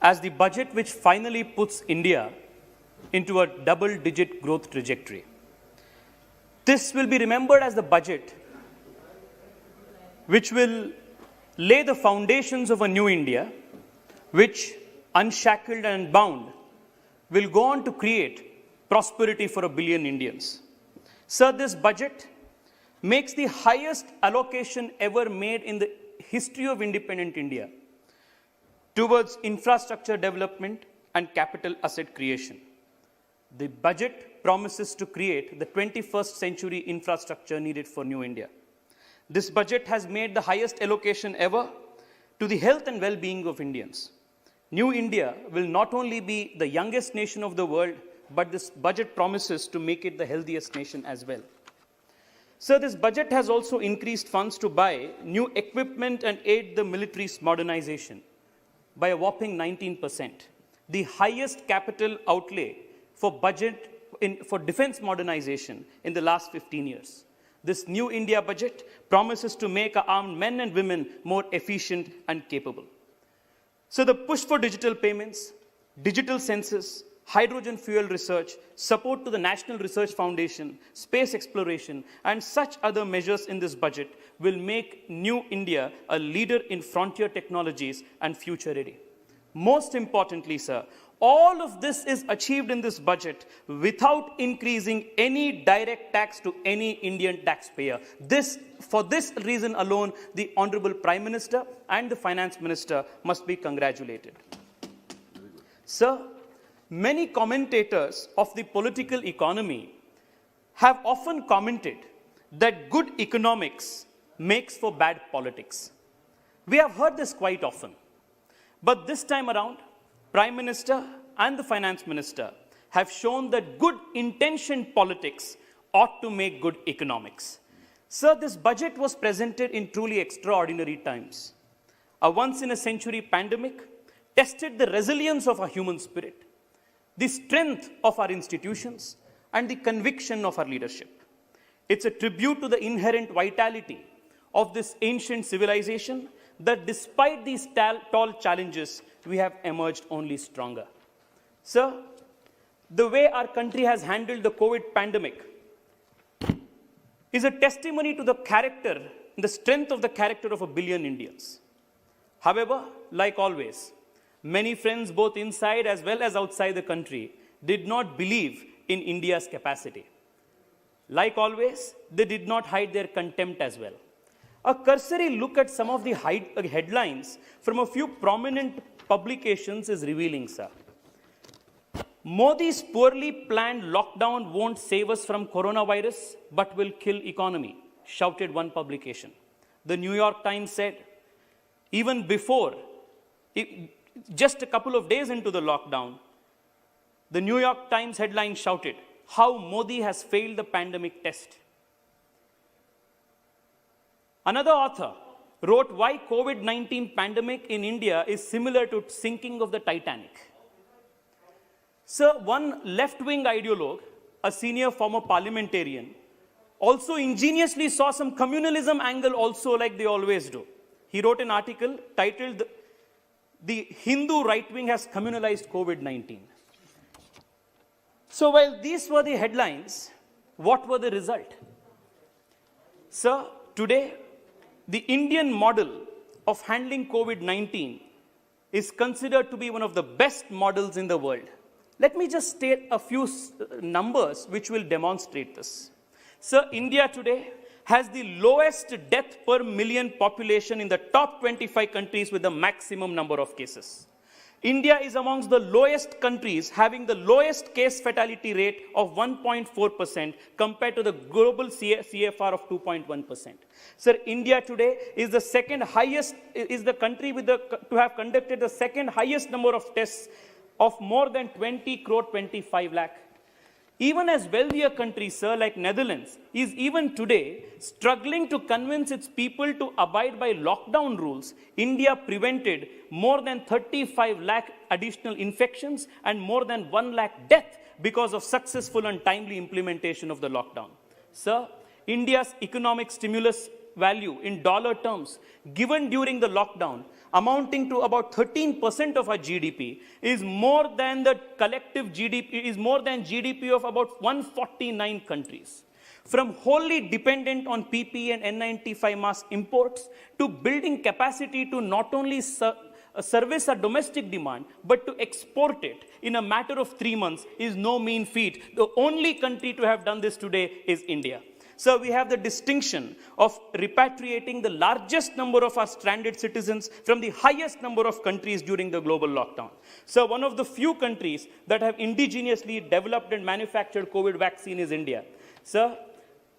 as the budget which finally puts India into a double-digit growth trajectory. This will be remembered as the budget which will lay the foundations of a new India, which, unshackled and unbound, will go on to create prosperity for 1 billion Indians. Sir, this budget makes the highest allocation ever made in the history of independent India towards infrastructure development and capital asset creation. The budget promises to create the 21st century infrastructure needed for New India. This budget has made the highest allocation ever to the health and well-being of Indians. New India will not only be the youngest nation of the world, but this budget promises to make it the healthiest nation as well. Sir, this budget has also increased funds to buy new equipment and aid the military's modernization by a whopping 19%, the highest capital outlay for for defense modernization in the last 15 years. This new India budget promises to make our armed men and women more efficient and capable. So the push for digital payments, digital census, hydrogen fuel research, support to the National Research Foundation, space exploration, and such other measures in this budget will make New India a leader in frontier technologies and future ready. Most importantly, sir, all of this is achieved in this budget without increasing any direct tax to any Indian taxpayer. For this reason alone, the Honorable Prime Minister and the Finance Minister must be congratulated. Sir, many commentators of the political economy have often commented that good economics makes for bad politics. We have heard this quite often. But this time around, Prime Minister and the Finance Minister have shown that good intentioned politics ought to make good economics. Sir, this budget was presented in truly extraordinary times. A once-in-a-century pandemic tested the resilience of our human spirit, the strength of our institutions, and the conviction of our leadership. It's a tribute to the inherent vitality of this ancient civilization that despite these tall challenges, we have emerged only stronger. Sir, the way our country has handled the COVID pandemic is a testimony to the character, the strength of the character of 1 billion Indians. However, like always, many friends both inside as well as outside the country did not believe in India's capacity. Like always, they did not hide their contempt as well. A cursory look at some of the headlines from a few prominent publications is revealing, sir. Modi's poorly planned lockdown won't save us from coronavirus, but will kill economy, shouted one publication. The New York Times said, even before, just a couple of days into the lockdown, the New York Times headline shouted, how Modi has failed the pandemic test. Another author wrote why COVID-19 pandemic in India is similar to sinking of the Titanic. Sir, one left-wing ideologue, a senior former parliamentarian, also ingeniously saw some communalism angle also like they always do. He wrote an article titled, The Hindu Right Wing Has Communalized COVID-19. So while these were the headlines, what were the result? Sir, today, the Indian model of handling COVID-19 is considered to be one of the best models in the world. Let me just state a few numbers which will demonstrate this. Sir, India today has the lowest death per million population in the top 25 countries with the maximum number of cases. India is amongst the lowest countries having the lowest case fatality rate of 1.4% compared to the global CFR of 2.1%. Sir, India today is the second highest, is the country with to have conducted the second highest number of tests of more than 20 crore 25 lakh. Even as wealthier countries, sir, like Netherlands, is even today struggling to convince its people to abide by lockdown rules. India prevented more than 35 lakh additional infections and more than 1 lakh death because of successful and timely implementation of the lockdown. Sir, India's economic stimulus value in dollar terms given during the lockdown amounting to about 13% of our GDP, is more than the collective GDP, is more than GDP of about 149 countries. From wholly dependent on PPE and N95 mask imports to building capacity to not only service our domestic demand, but to export it in a matter of 3 months is no mean feat. The only country to have done this today is India. So we have the distinction of repatriating the largest number of our stranded citizens from the highest number of countries during the global lockdown. So one of the few countries that have indigenously developed and manufactured COVID vaccine is India. So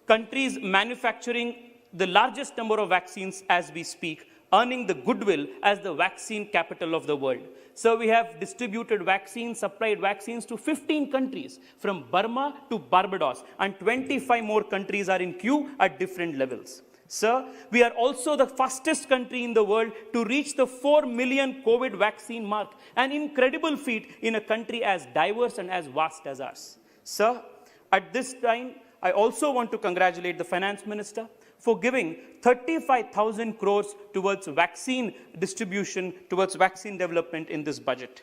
countries manufacturing the largest number of vaccines as we speak, earning the goodwill as the vaccine capital of the world. So we have distributed vaccines, supplied vaccines to 15 countries, from Burma to Barbados, and 25 more countries are in queue at different levels. Sir, we are also the fastest country in the world to reach the 4 million COVID vaccine mark, an incredible feat in a country as diverse and as vast as ours. Sir, at this time, I also want to congratulate the Finance Minister for giving 35,000 crores towards vaccine distribution, towards vaccine development in this budget.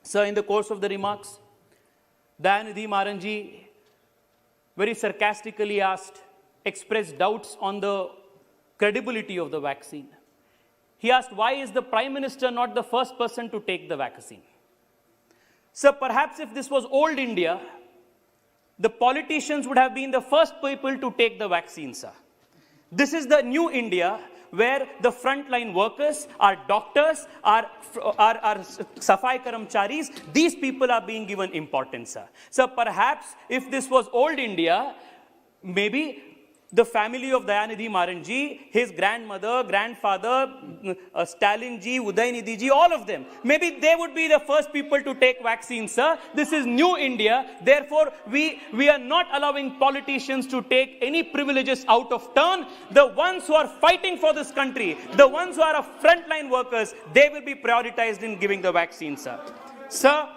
Sir, in the course of the remarks, Dayanidhi Maran ji very sarcastically expressed doubts on the credibility of the vaccine. He asked, why is the Prime Minister not the first person to take the vaccine? Sir, perhaps if this was old India, the politicians would have been the first people to take the vaccine, sir. This is the new India where the frontline workers, our doctors, our Safai Karamcharis, these people are being given importance, sir. So perhaps if this was old India, maybe the family of Dayanidhi Maran ji, his grandmother, grandfather, Stalin ji, Udaynidhi ji, all of them, maybe they would be the first people to take vaccines, sir. This is new India. Therefore, we are not allowing politicians to take any privileges out of turn. The ones who are fighting for this country, the ones who are frontline workers, they will be prioritized in giving the vaccine, sir. Sir,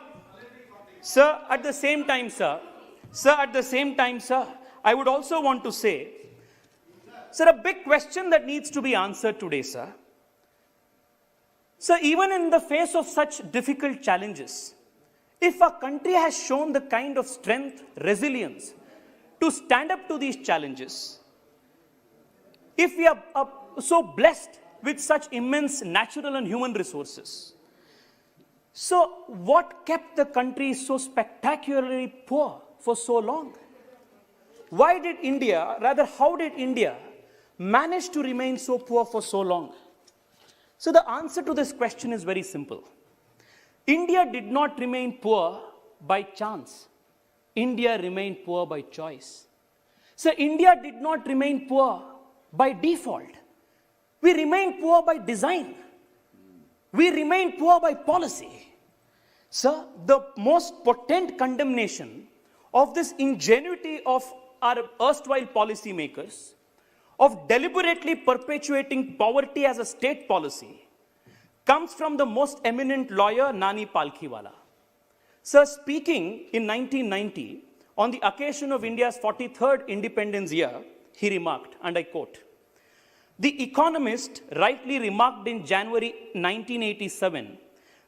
at the same time, sir, I would also want to say, sir, a big question that needs to be answered today, sir. Sir, even in the face of such difficult challenges, if a country has shown the kind of strength, resilience to stand up to these challenges, if we are so blessed with such immense natural and human resources, so what kept the country so spectacularly poor for so long? Why did India, rather how did India manage to remain so poor for so long? So the answer to this question is very simple. India did not remain poor by chance. India remained poor by choice. So India did not remain poor by default. We remained poor by design. We remained poor by policy. So the most potent condemnation of this ingenuity of our erstwhile policymakers, of deliberately perpetuating poverty as a state policy, comes from the most eminent lawyer, Nani Palkhiwala. Sir, speaking in 1990 on the occasion of India's 43rd independence year, he remarked, and I quote, "The Economist rightly remarked in January 1987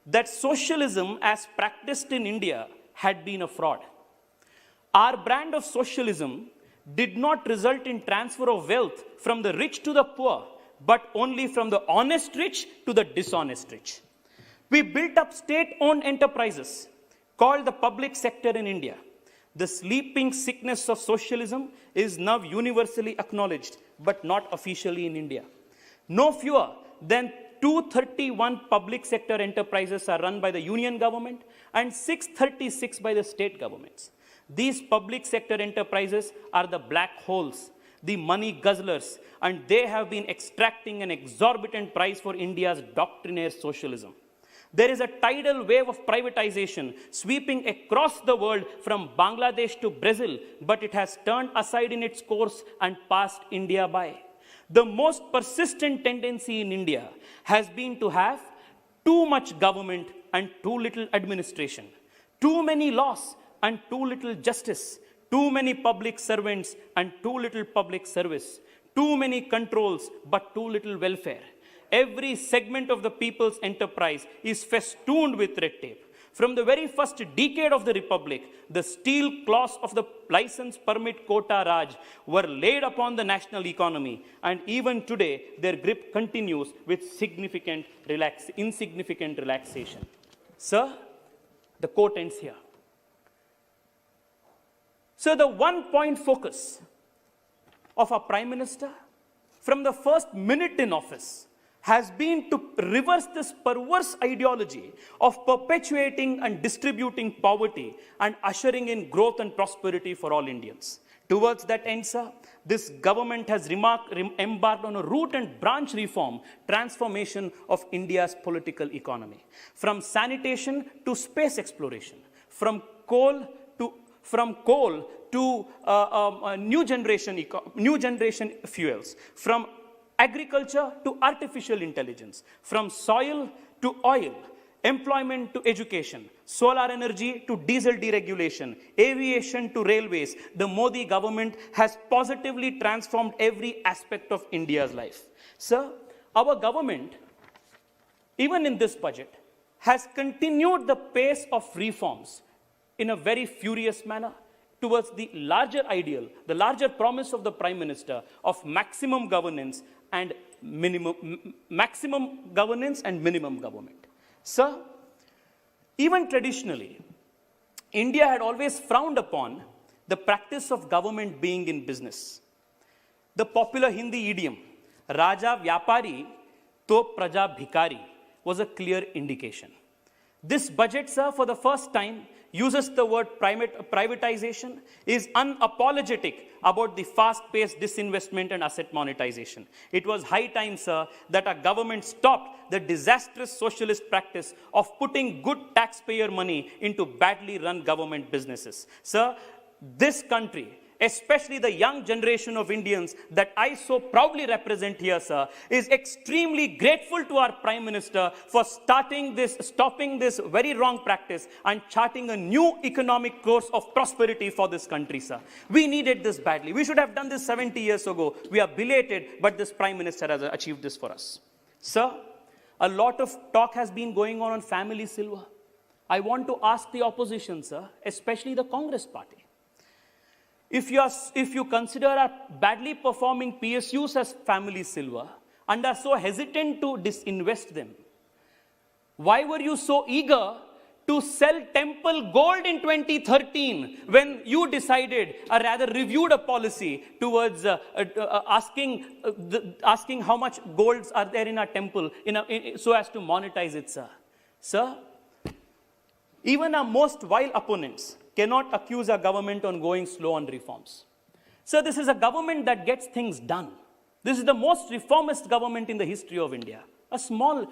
that socialism as practiced in India had been a fraud. Our brand of socialism did not result in transfer of wealth from the rich to the poor, but only from the honest rich to the dishonest rich. We built up state-owned enterprises called the public sector in India. The sleeping sickness of socialism is now universally acknowledged, but not officially in India. No fewer than 231 public sector enterprises are run by the union government and 636 by the state governments. These public sector enterprises are the black holes, the money guzzlers, and they have been extracting an exorbitant price for India's doctrinaire socialism. There is a tidal wave of privatization sweeping across the world from Bangladesh to Brazil, but it has turned aside in its course and passed India by. The most persistent tendency in India has been to have too much government and too little administration, too many laws and too little justice, too many public servants and too little public service, too many controls but too little welfare. every segment of the people's enterprise is festooned with red tape. From the very first decade of the Republic, the steel claws of the license permit quota Raj were laid upon the national economy, and even today, their grip continues with insignificant relaxation. Sir, the quote ends here. So the one-point focus of our Prime Minister from the first minute in office has been to reverse this perverse ideology of perpetuating and distributing poverty and ushering in growth and prosperity for all Indians. Towards that end, sir, this government has embarked on a root and branch reform transformation of India's political economy. From sanitation to space exploration, from coal to new generation fuels, from agriculture to artificial intelligence, from soil to oil, employment to education, solar energy to diesel deregulation, aviation to railways, the Modi government has positively transformed every aspect of India's life. Sir, our government, even in this budget, has continued the pace of reforms in a very furious manner towards the larger ideal, the larger promise of the Prime Minister of maximum governance and maximum governance and minimum government. Sir, even traditionally, India had always frowned upon the practice of government being in business. The popular Hindi idiom, Raja Vyapari, To Praja Bhikari, was a clear indication. This budget, sir, for the first time, uses the word privatization, is unapologetic about the fast-paced disinvestment and asset monetization. It was high time, sir, that our government stopped the disastrous socialist practice of putting good taxpayer money into badly run government businesses. Sir, this country, especially the young generation of Indians that I so proudly represent here, sir, is extremely grateful to our Prime Minister for stopping this very wrong practice and charting a new economic course of prosperity for this country, sir. We needed this badly. We should have done this 70 years ago. We are belated, but this Prime Minister has achieved this for us. Sir, a lot of talk has been going on family silver. I want to ask the opposition, sir, especially the Congress party, if you consider our badly performing PSUs as family silver and are so hesitant to disinvest them, why were you so eager to sell Temple Gold in 2013 when you decided, or rather reviewed a policy towards asking how much golds are there in our temple so as to monetize it, sir? Sir, even our most vile opponents cannot accuse our government on going slow on reforms. So this is a government that gets things done. This is the most reformist government in the history of India. A small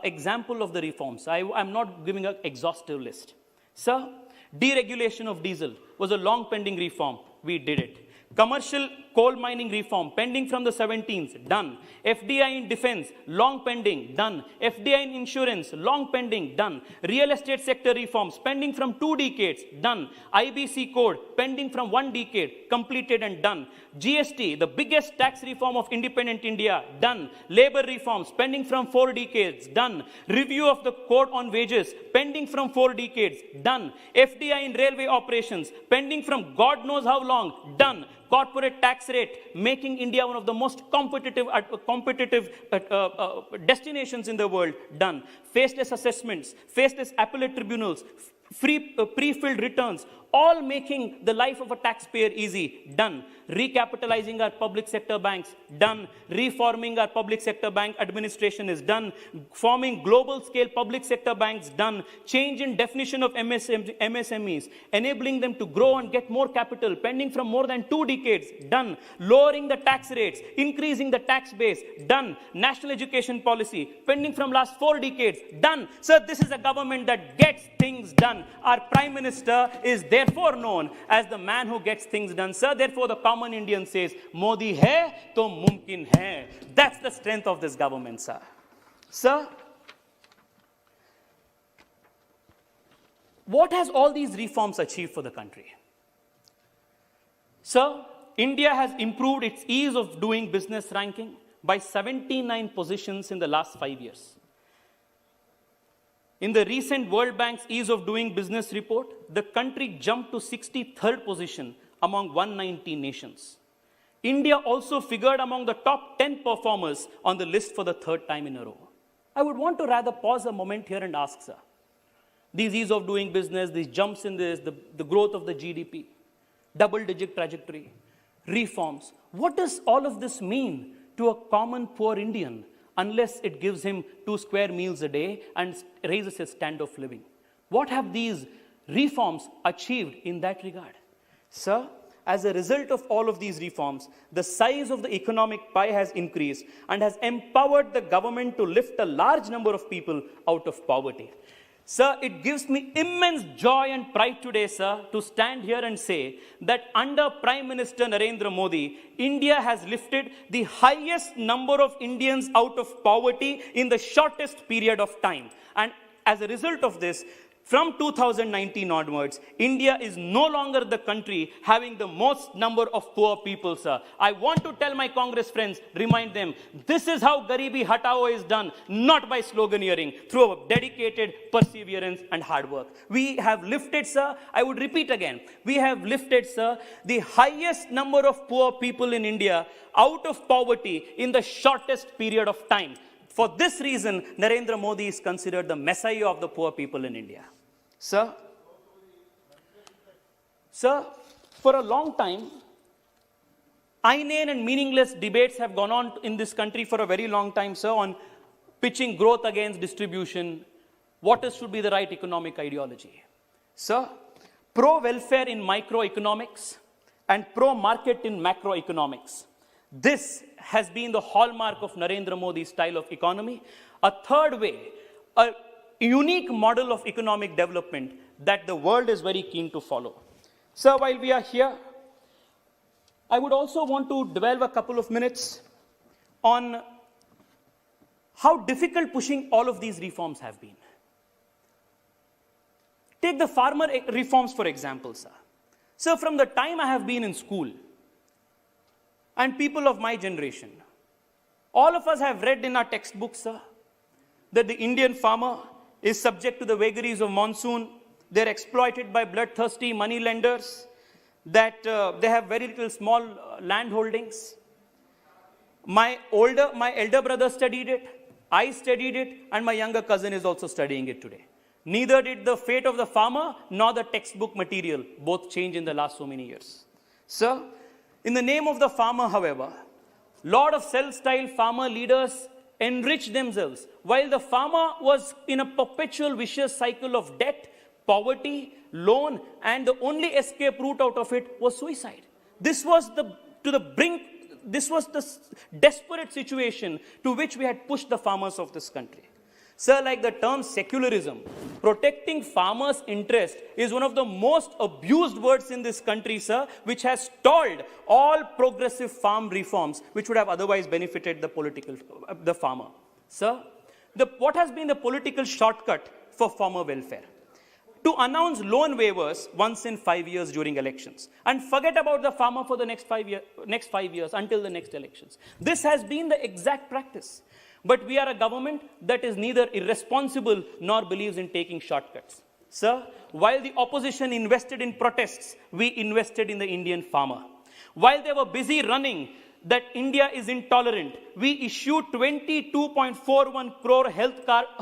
example of the reforms. I'm not giving an exhaustive list. Sir, deregulation of diesel was a long pending reform. We did it. Commercial coal mining reform, pending from the 17th, done. FDI in defense, long pending, done. FDI in insurance, long pending, done. Real estate sector reforms, pending from 2 decades, done. IBC code, pending from 1 decade, completed and done. GST, the biggest tax reform of independent India, done. Labor reforms, pending from 4 decades, done. Review of the code on wages, pending from 4 decades, done. FDI in railway operations, pending from God knows how long, done. Corporate tax rate, making India one of the most competitive destinations in the world, done. Faceless assessments, faceless appellate tribunals, pre-filled returns, all making the life of a taxpayer easy, done. Recapitalizing our public sector banks, done. Reforming our public sector bank administration is done. Forming global scale public sector banks, done. Change in definition of MSMEs, enabling them to grow and get more capital, pending from more than 2 decades, done. Lowering the tax rates, increasing the tax base, done. National education policy, pending from last 4 decades, done. So this is a government that gets things done. Our Prime Minister is therefore known as the man who gets things done. Sir, therefore the common Indian says, Modi hai to mumkin hai. That's the strength of this government, sir. Sir, what has all these reforms achieved for the country? Sir, India has improved its ease of doing business ranking by 79 positions in the last 5 years. In the recent World Bank's Ease of Doing Business report, the country jumped to 63rd position among 190 nations. India also figured among the top 10 performers on the list for the third time in a row. I would want to rather pause a moment here and ask, sir, these ease of doing business, these jumps in this, the growth of the GDP, double-digit trajectory, reforms, what does all of this mean to a common poor Indian unless it gives him 2 square meals a day and raises his standard of living? What have these reforms achieved in that regard? Sir, as a result of all of these reforms, the size of the economic pie has increased and has empowered the government to lift a large number of people out of poverty. Sir, it gives me immense joy and pride today, sir, to stand here and say that under Prime Minister Narendra Modi, India has lifted the highest number of Indians out of poverty in the shortest period of time. And as a result of this, from 2019 onwards, India is no longer the country having the most number of poor people, sir. I want to tell my Congress friends, remind them, this is how Garibi Hatao is done, not by sloganeering, through a dedicated perseverance and hard work. We have lifted, sir, I would repeat again, we have lifted, sir, the highest number of poor people in India out of poverty in the shortest period of time. For this reason, Narendra Modi is considered the messiah of the poor people in India. Sir, for a long time, inane and meaningless debates have gone on in this country for a very long time, sir, on pitching growth against distribution, what should be the right economic ideology. Sir, pro-welfare in microeconomics and pro-market in macroeconomics. This has been the hallmark of Narendra Modi's style of economy. A third way, a unique model of economic development that the world is very keen to follow. Sir, while we are here, I would also want to dwell a couple of minutes on how difficult pushing all of these reforms have been. Take the farmer reforms, for example, sir. So from the time I have been in school, and people of my generation, all of us have read in our textbooks, sir, that the Indian farmer is subject to the vagaries of monsoon. They're exploited by bloodthirsty money lenders, that they have very little small land holdings. My elder brother studied it, I studied it, and my younger cousin is also studying it today. Neither did the fate of the farmer nor the textbook material both change in the last so many years. Sir, in the name of the farmer, however, lot of self-styled farmer leaders enrich themselves, while the farmer was in a perpetual vicious cycle of debt, poverty, loan, and the only escape route out of it was suicide. This was the desperate situation to which we had pushed the farmers of this country. Sir, like the term secularism, protecting farmers' interest is one of the most abused words in this country, sir, which has stalled all progressive farm reforms which would have otherwise benefited the farmer. Sir, what has been the political shortcut for farmer welfare? To announce loan waivers once in 5 years during elections and forget about the farmer for the next 5 years until the next elections. This has been the exact practice. But we are a government that is neither irresponsible nor believes in taking shortcuts. Sir, while the opposition invested in protests, we invested in the Indian farmer. While they were busy running that India is intolerant, we issued 22.41 crore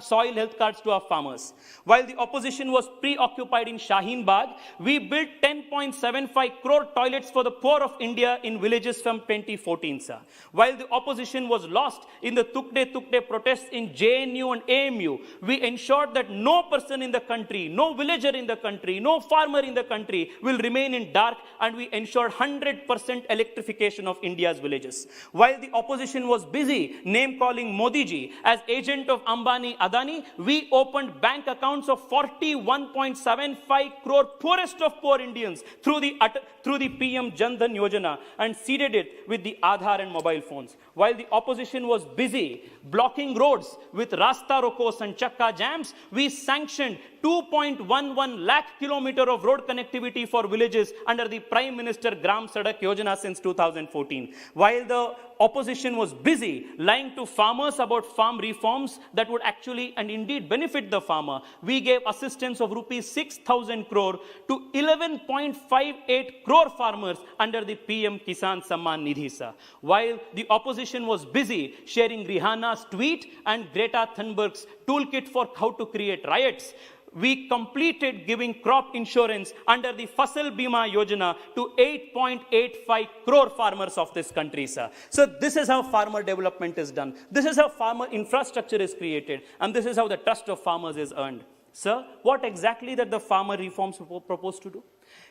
soil health cards to our farmers. While the opposition was preoccupied in Shaheen Bagh, we built 10.75 crore toilets for the poor of India in villages from 2014, sir. While the opposition was lost in the Tukde protests in JNU and AMU, we ensured that no person in the country, no villager in the country, no farmer in the country will remain in dark, and we ensured 100% electrification of India's villages. While the opposition was busy name-calling Modi ji as agent of Ambani Adani, we opened bank accounts of 41.75 crore poorest of poor Indians through the PM Jan Dhan Yojana and seeded it with the Aadhaar and mobile phones. While the opposition was busy blocking roads with Rasta Rokos and Chakka jams, we sanctioned 2.11 lakh kilometer of road connectivity for villages under the Prime Minister Gram Sadak Yojana since 2014. while the opposition was busy lying to farmers about farm reforms that would actually and indeed benefit the farmer, we gave assistance of rupees 6,000 crore to 11.58 crore farmers under the PM Kisan Samman Nidhi, sir. While the opposition was busy sharing Rihanna's tweet and Greta Thunberg's toolkit for how to create riots, we completed giving crop insurance under the Fasal Bima Yojana to 8.85 crore farmers of this country, sir. So this is how farmer development is done. This is how farmer infrastructure is created. And this is how the trust of farmers is earned. Sir, what exactly that the farmer reforms propose to do?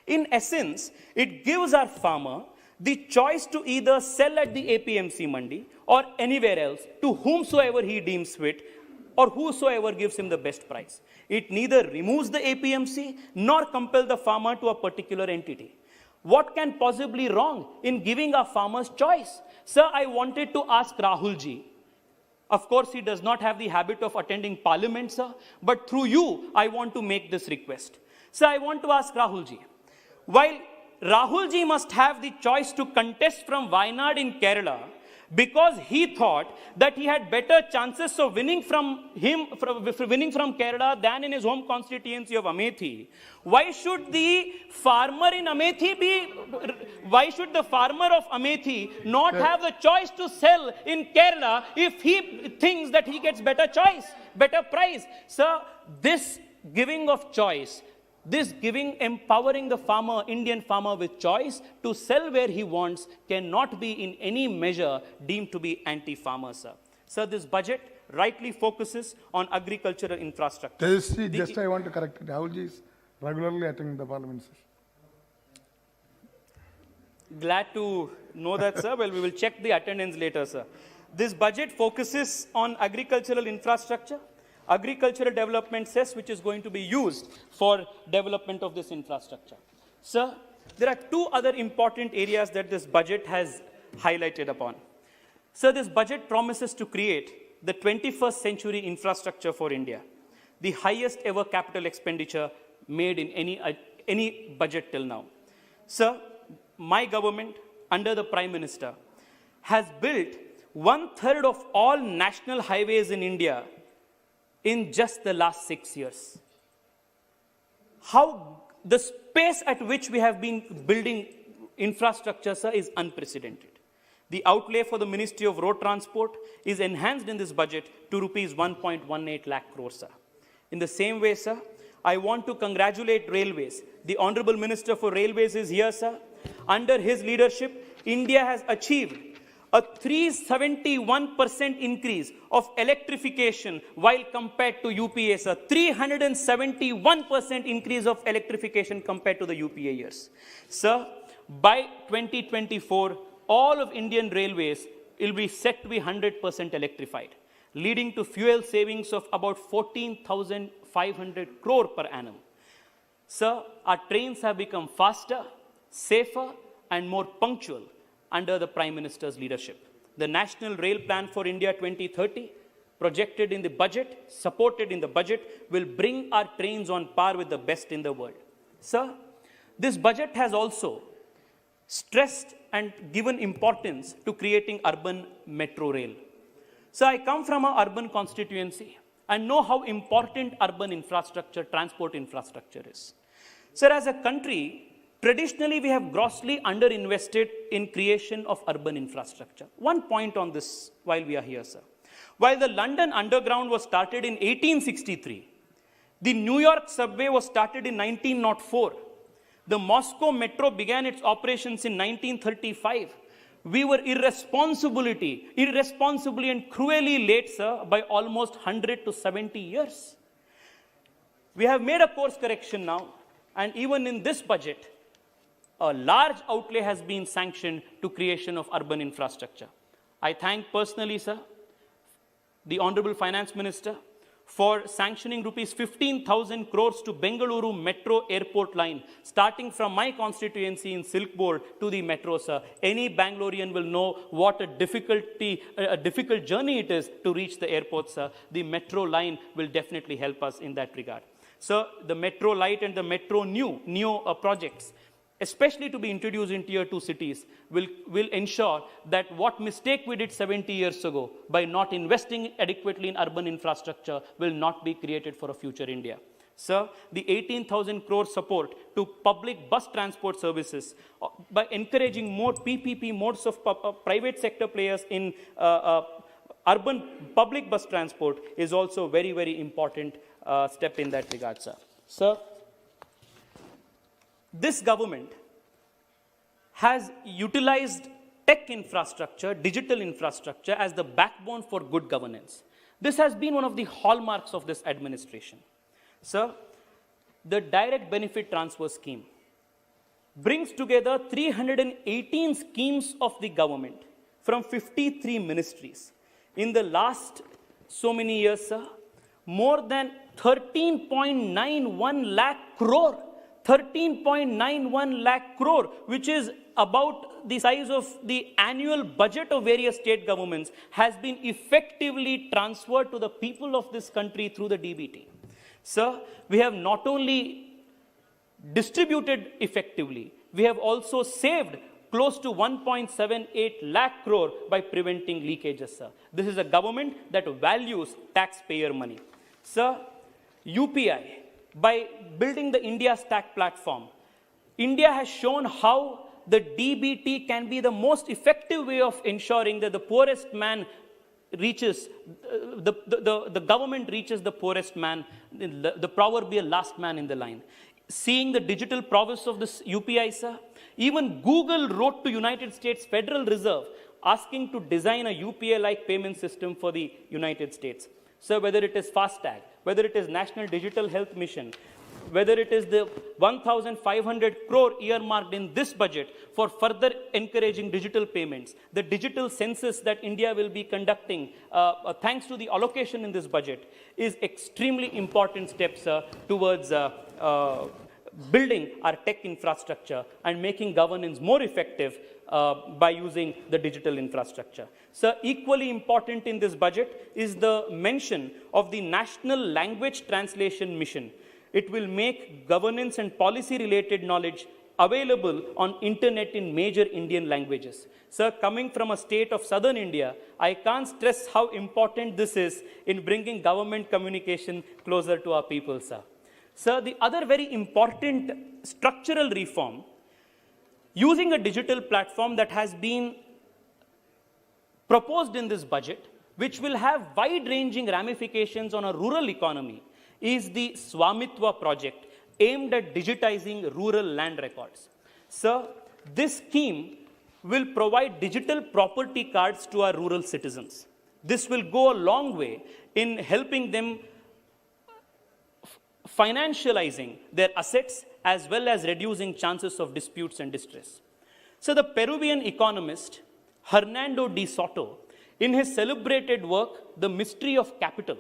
In essence, it gives our farmer the choice to either sell at the APMC Mandi or anywhere else to whomsoever he deems fit, or whosoever gives him the best price. It neither removes the APMC nor compels the farmer to a particular entity. What can possibly wrong in giving our farmers choice? Sir, I wanted to ask Rahul ji. Of course, he does not have the habit of attending parliament, sir, but through you, I want to make this request. Sir, I want to ask Rahul ji. While Rahul ji must have the choice to contest from Wayanad in Kerala, because he thought that he had better chances of winning from Kerala than in his home constituency of Amethi. Why should the farmer in Amethi why should the farmer of Amethi not have the choice to sell in Kerala if he thinks that he gets better choice, better price? Sir, this giving of choice, this empowering the farmer, Indian farmer with choice to sell where he wants cannot be in any measure deemed to be anti-farmer, sir. Sir, this budget rightly focuses on agricultural infrastructure. Just I want to correct it. Rahulji is regularly attending the parliament session. Glad to know that, sir. Well, we will check the attendance later, sir. This budget focuses on agricultural infrastructure, agricultural development cess, which is going to be used for development of this infrastructure. Sir, there are two other important areas that this budget has highlighted upon. Sir, this budget promises to create the 21st century infrastructure for India, the highest ever capital expenditure made in any budget till now. Sir, my government, under the Prime Minister, has built 1/3 of all national highways in India in just the last 6 years. How the space at which we have been building infrastructure, sir, is unprecedented. The outlay for the Ministry of Road Transport is enhanced in this budget to rupees 1.18 lakh crore, sir. In the same way, sir, I want to congratulate Railways. The Honorable Minister for Railways is here, sir. Under his leadership, India has achieved a 371% increase of electrification while compared to UPA, sir. 371% increase of electrification compared to the UPA years. Sir, by 2024, all of Indian railways will be set to be 100% electrified, leading to fuel savings of about 14,500 crore per annum. Sir, our trains have become faster, safer, and more punctual under the Prime Minister's leadership. The National Rail Plan for India 2030, projected in the budget, supported in the budget, will bring our trains on par with the best in the world. Sir, this budget has also stressed and given importance to creating urban metro rail. So I come from an urban constituency and know how important urban infrastructure, transport infrastructure is. Sir, as a country, traditionally we have grossly underinvested in creation of urban infrastructure. One point on this while we are here, sir. While the London Underground was started in 1863, the New York subway was started in 1904. The Moscow metro began its operations in 1935. We were irresponsibly and cruelly late, sir, by almost 100 to 70 years. We have made a course correction now, and even in this budget, a large outlay has been sanctioned to creation of urban infrastructure. I thank personally, sir, the Honorable Finance Minister for sanctioning rupees 15,000 crores to Bengaluru Metro Airport line, starting from my constituency in Silkboard to the metro, sir. Any Bangalorean will know what a difficult journey it is to reach the airport, sir. The metro line will definitely help us in that regard. Sir, the Metro Light and the Metro Neo projects especially to be introduced in tier 2 cities, will ensure that what mistake we did 70 years ago by not investing adequately in urban infrastructure will not be created for a future India. Sir, the 18,000 crore support to public bus transport services by encouraging more PPP modes of private sector players in urban public bus transport is also a very, very important step in that regard, sir. Sir, this government has utilized tech infrastructure, digital infrastructure as the backbone for good governance. This has been one of the hallmarks of this administration. Sir, the direct benefit transfer scheme brings together 318 schemes of the government from 53 ministries. In the last so many years, sir, more than 13.91 lakh crore, 13.91 lakh crore, which is about the size of the annual budget of various state governments, has been effectively transferred to the people of this country through the DBT. Sir, we have not only distributed effectively, we have also saved close to 1.78 lakh crore by preventing leakages, sir. This is a government that values taxpayer money. Sir, UPI, by building the India Stack platform, India has shown how the DBT can be the most effective way of ensuring that the poorest man reaches, the government reaches the poorest man, the proverbial last man in the line. Seeing the digital prowess of this UPI, sir, even Google wrote to United States Federal Reserve asking to design a UPI-like payment system for the United States. So whether it is FASTag, whether it is National Digital Health Mission, whether it is the 1,500 crore earmarked in this budget for further encouraging digital payments, the digital census that India will be conducting, thanks to the allocation in this budget, is extremely important steps towards building our tech infrastructure and making governance more effective by using the digital infrastructure. So equally important in this budget is the mention of the National Language Translation Mission. It will make governance and policy related knowledge available on internet in major Indian languages. Sir, coming from a state of southern India, I can't stress how important this is in bringing government communication closer to our people, sir. Sir, the other very important structural reform, using a digital platform that has been proposed in this budget, which will have wide-ranging ramifications on a rural economy, is the Swamitwa project aimed at digitizing rural land records. Sir, this scheme will provide digital property cards to our rural citizens. This will go a long way in helping them financializing their assets as well as reducing chances of disputes and distress. So the Peruvian economist Hernando de Soto, in his celebrated work, The Mystery of Capital,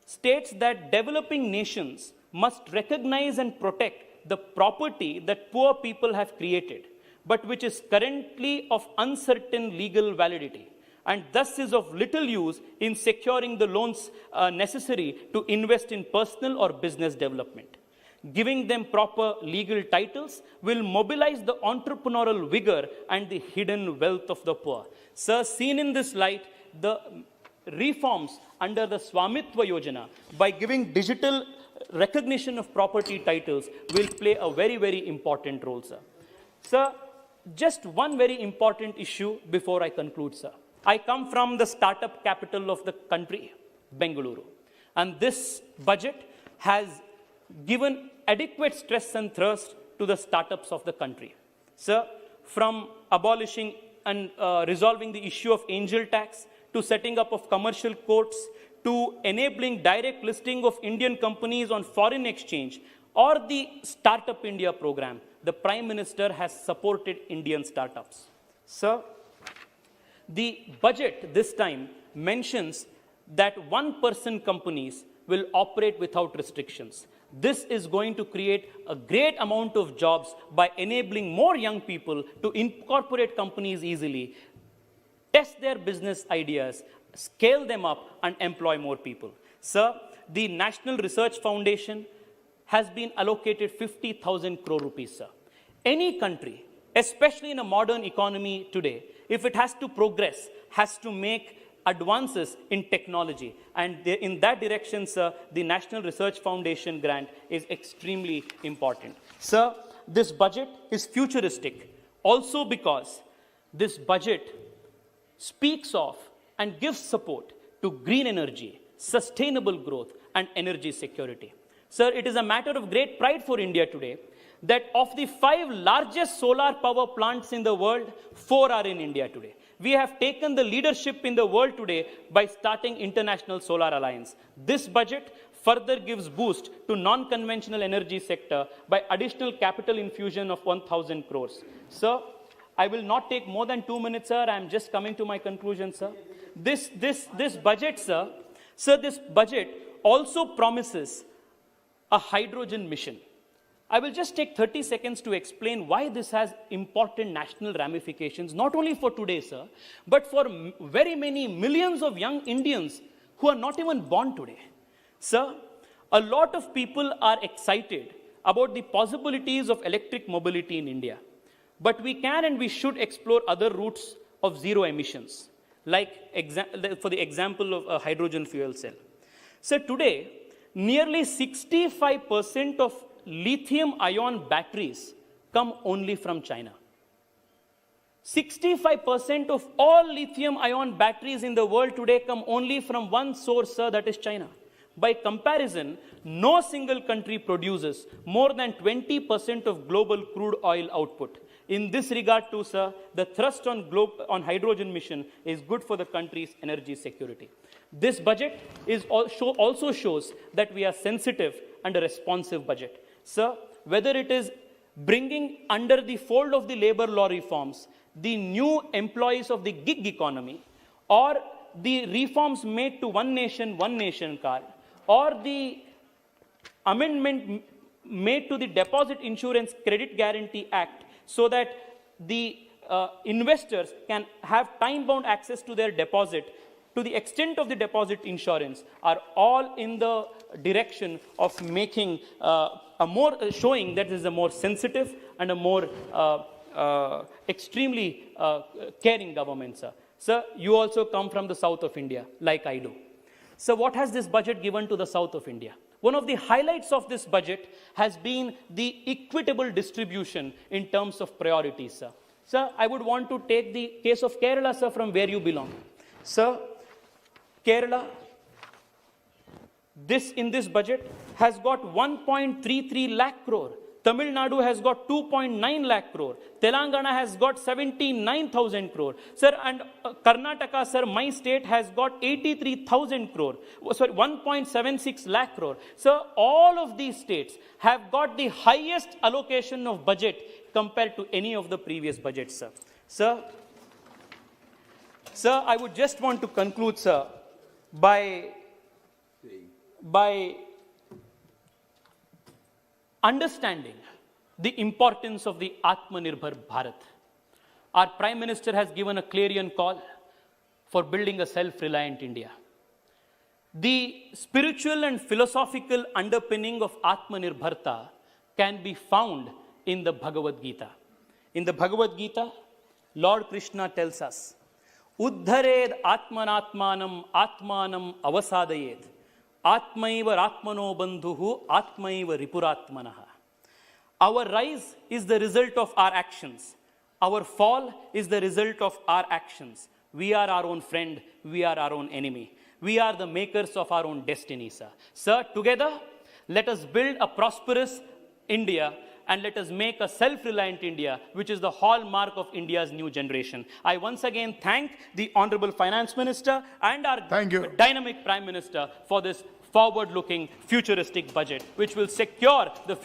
states that developing nations must recognize and protect the property that poor people have created, but which is currently of uncertain legal validity, and thus is of little use in securing the loans necessary to invest in personal or business development. Giving them proper legal titles will mobilize the entrepreneurial vigor and the hidden wealth of the poor. Sir, seen in this light, the reforms under the Swamitwa Yojana, by giving digital recognition of property titles, will play a very, very important role, sir. Sir, just one very important issue before I conclude, sir. I come from the startup capital of the country, Bengaluru, and this budget has given adequate stress and thrust to the startups of the country. Sir, from abolishing and resolving the issue of angel tax, to setting up of commercial courts, to enabling direct listing of Indian companies on foreign exchange, or the Startup India program, the Prime Minister has supported Indian startups. Sir, the budget this time mentions that one-person companies will operate without restrictions. This is going to create a great amount of jobs by enabling more young people to incorporate companies easily, test their business ideas, scale them up, and employ more people. Sir, the National Research Foundation has been allocated 50,000 crore rupees, sir. Any country, especially in a modern economy today, if it has to progress, has to make advances in technology. And in that direction, sir, the National Research Foundation grant is extremely important. Sir, this budget is futuristic also because this budget speaks of and gives support to green energy, sustainable growth, and energy security. Sir, it is a matter of great pride for India today that of the 5 largest solar power plants in the world, 4 are in India today. We have taken the leadership in the world today by starting International Solar Alliance. This budget further gives boost to non-conventional energy sector by additional capital infusion of 1,000 crores. Sir, I will not take more than 2 minutes, sir. I am just coming to my conclusion, sir. This budget, sir, this budget also promises a hydrogen mission. I will just take 30 seconds to explain why this has important national ramifications, not only for today, sir, but for very many millions of young Indians who are not even born today. Sir, a lot of people are excited about the possibilities of electric mobility in India. But we can and we should explore other routes of zero emissions, like for the example of a hydrogen fuel cell. So today, nearly 65% of lithium-ion batteries come only from China. 65% of all lithium-ion batteries in the world today come only from one source, sir, that is China. By comparison, no single country produces more than 20% of global crude oil output. In this regard too, sir, the thrust on hydrogen mission is good for the country's energy security. This budget also shows that we are sensitive and a responsive budget. Sir, whether it is bringing under the fold of the labor law reforms the new employees of the gig economy, or the reforms made to One Nation card, or the amendment made to the Deposit Insurance Credit Guarantee Act so that the investors can have time-bound access to their deposit to the extent of the deposit insurance, are all in the direction of making showing that this is a more sensitive and a more extremely caring government, sir. Sir, you also come from the south of India, like I do. So what has this budget given to the south of India? One of the highlights of this budget has been the equitable distribution in terms of priorities, sir. Sir, I would want to take the case of Kerala, sir, from where you belong. Sir, Kerala, in this budget, has got 1.33 lakh crore. Tamil Nadu has got 2.9 lakh crore. Telangana has got 79,000 crore. Sir, and Karnataka, sir, my state has got 83,000 crore. Sorry, 1.76 lakh crore. Sir, all of these states have got the highest allocation of budget compared to any of the previous budgets, sir. Sir, I would just want to conclude, sir, by understanding the importance of the Atmanirbhar Bharat. Our Prime Minister has given a clarion call for building a self-reliant India. The spiritual and philosophical underpinning of Atmanirbharta can be found in the Bhagavad Gita. In the Bhagavad Gita, Lord Krishna tells us, Uddhared Atmanatmanam Atmanam Avasadayed Atmaiva Atmano Bandhuhu Atmaiva Ripuratmanaha. Our rise is the result of our actions. Our fall is the result of our actions. We are our own friend. We are our own enemy. We are the makers of our own destiny, sir. Sir, together, let us build a prosperous India and let us make a self-reliant India, which is the hallmark of India's new generation. I once again thank the Honorable Finance Minister and our dynamic Prime Minister for this forward-looking, futuristic budget, which will secure the